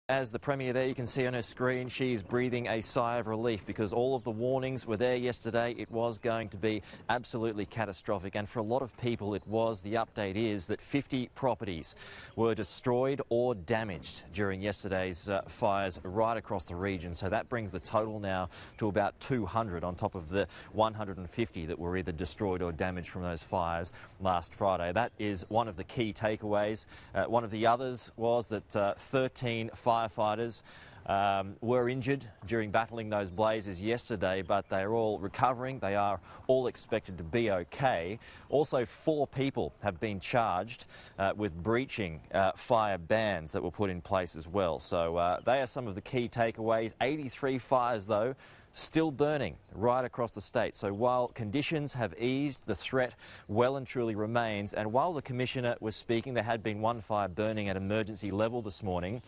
as the Premier there, you can see on her screen, she's breathing a sigh of relief because all of the warnings were there yesterday. It was going to be absolutely catastrophic, and for a lot of people it was. The update is that 50 properties were destroyed or damaged during yesterday's fires right across the region. So that brings the total now to about 200 on top of the 150 that were either destroyed or damaged from those fires last Friday. That is one of the key takeaways. One of the others was that 13 firefighters were injured during battling those blazes yesterday, but they are all recovering. They are all expected to be okay. Also, 4 people have been charged with breaching fire bans that were put in place as well. So they are some of the key takeaways. 83 fires, though, still burning right across the state. So while conditions have eased, the threat well and truly remains. And while the Commissioner was speaking, there had been one fire burning at emergency level this morning,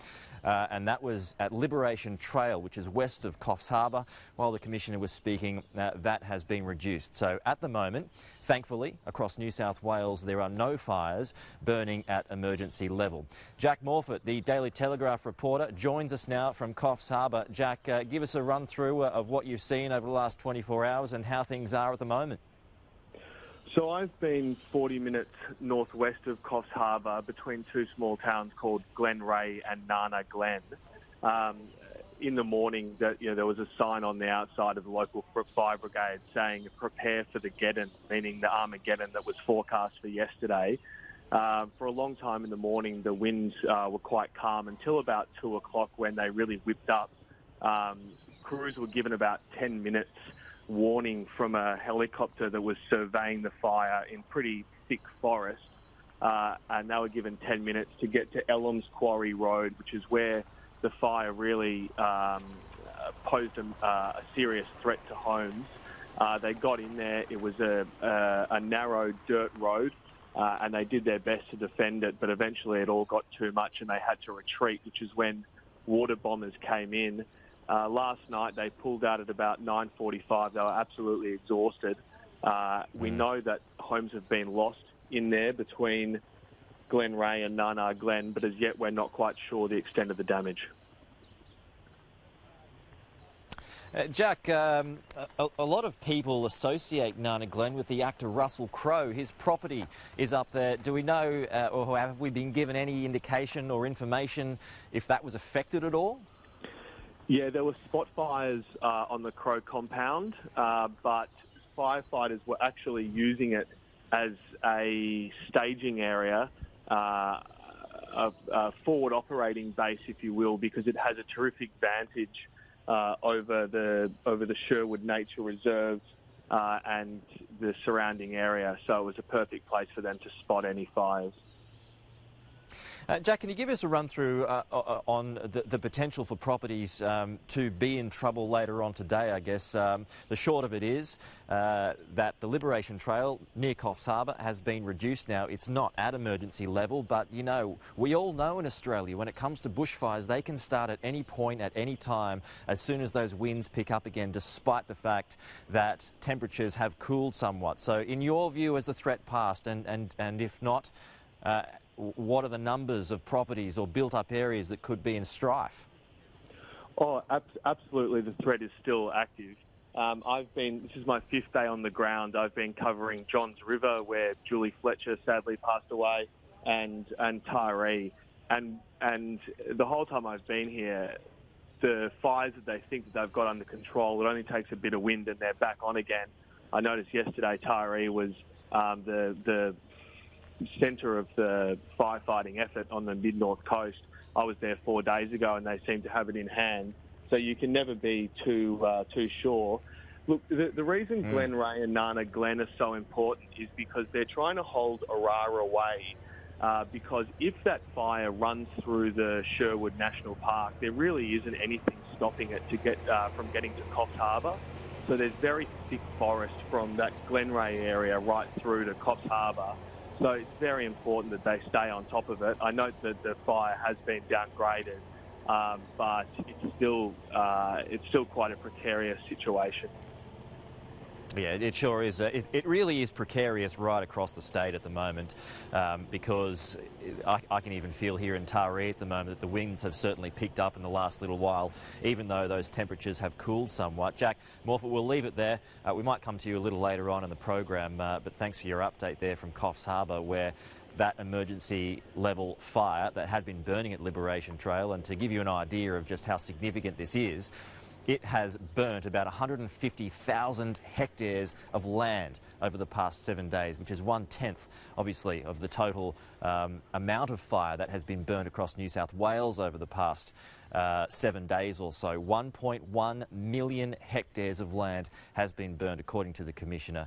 and that was at Liberation Trail, which is west of Coffs Harbour. While the Commissioner was speaking, that has been reduced. So at the moment, thankfully, across New South Wales, there are no fires burning at emergency level. Jack Morfitt, the Daily Telegraph reporter, joins us now from Coffs Harbour. Jack, give us a run through of what you've seen over the last 24 hours and how things are at the moment. So I've been 40 minutes northwest of Coffs Harbour between 2 small towns called Glen Ray and Nana Glen. In the morning, there was a sign on the outside of the local fire brigade saying prepare for the Geddon, meaning the Armageddon that was forecast for yesterday. For a long time in the morning, the winds were quite calm until about 2 o'clock when they really whipped up. Crews were given about 10 minutes warning from a helicopter that was surveying the fire in pretty thick forest, and they were given 10 minutes to get to Ellam's Quarry Road, which is where the fire really posed a serious threat to homes. They got in there. It was a narrow dirt road, and they did their best to defend it, but eventually it all got too much and they had to retreat, which is when water bombers came in. Last night they pulled out at about 9:45. They were absolutely exhausted. We know that homes have been lost in there between Glen Ray and Nana Glen, but as yet we're not quite sure the extent of the damage. Jack, a lot of people associate Nana Glen with the actor Russell Crowe. His property is up there. Do we know, or have we been given any indication or information if that was affected at all? Yeah, there were spot fires on the Crowe compound, but firefighters were actually using it as a staging area, a forward operating base, if you will, because it has a terrific vantage over the Sherwood Nature Reserve and the surrounding area. So it was a perfect place for them to spot any fires. Jack, can you give us a run through on the potential for properties to be in trouble later on today, I guess? The short of it is that the Liberation Trail near Coffs Harbour has been reduced now. It's not at emergency level, but, you know, we all know in Australia when it comes to bushfires, they can start at any point, at any time, as soon as those winds pick up again, despite the fact that temperatures have cooled somewhat. So in your view, has the threat passed? And if not, what are the numbers of properties or built-up areas that could be in strife? Oh, absolutely, the threat is still active. This is my 5th day on the ground. I've been covering Johns River, where Julie Fletcher sadly passed away, and Tyree. And the whole time I've been here, the fires that they think that they've got under control, it only takes a bit of wind and they're back on again. I noticed yesterday Tyree was the centre of the firefighting effort on the mid-north coast. I was there 4 days ago and they seem to have it in hand. So you can never be too sure. Look, the reason Glen Ray and Nana Glen are so important is because they're trying to hold Aurora away. Because if that fire runs through the Sherwood National Park, there really isn't anything stopping it to get from getting to Coffs Harbour. So there's very thick forest from that Glen Ray area right through to Coffs Harbour. So it's very important that they stay on top of it. I note that the fire has been downgraded, but it's still quite a precarious situation. Yeah, it sure is. It really is precarious right across the state at the moment, because I can even feel here in Taree at the moment that the winds have certainly picked up in the last little while, even though those temperatures have cooled somewhat. Jack Morford, we'll leave it there. We might come to you a little later on in the program, but thanks for your update there from Coffs Harbour, where that emergency level fire that had been burning at Liberation Trail, and to give you an idea of just how significant this is, it has burnt about 150,000 hectares of land over the past 7 days, which is 1/10, obviously, of the total amount of fire that has been burnt across New South Wales over the past 7 days or so. 1.1 million hectares of land has been burnt, according to the Commissioner.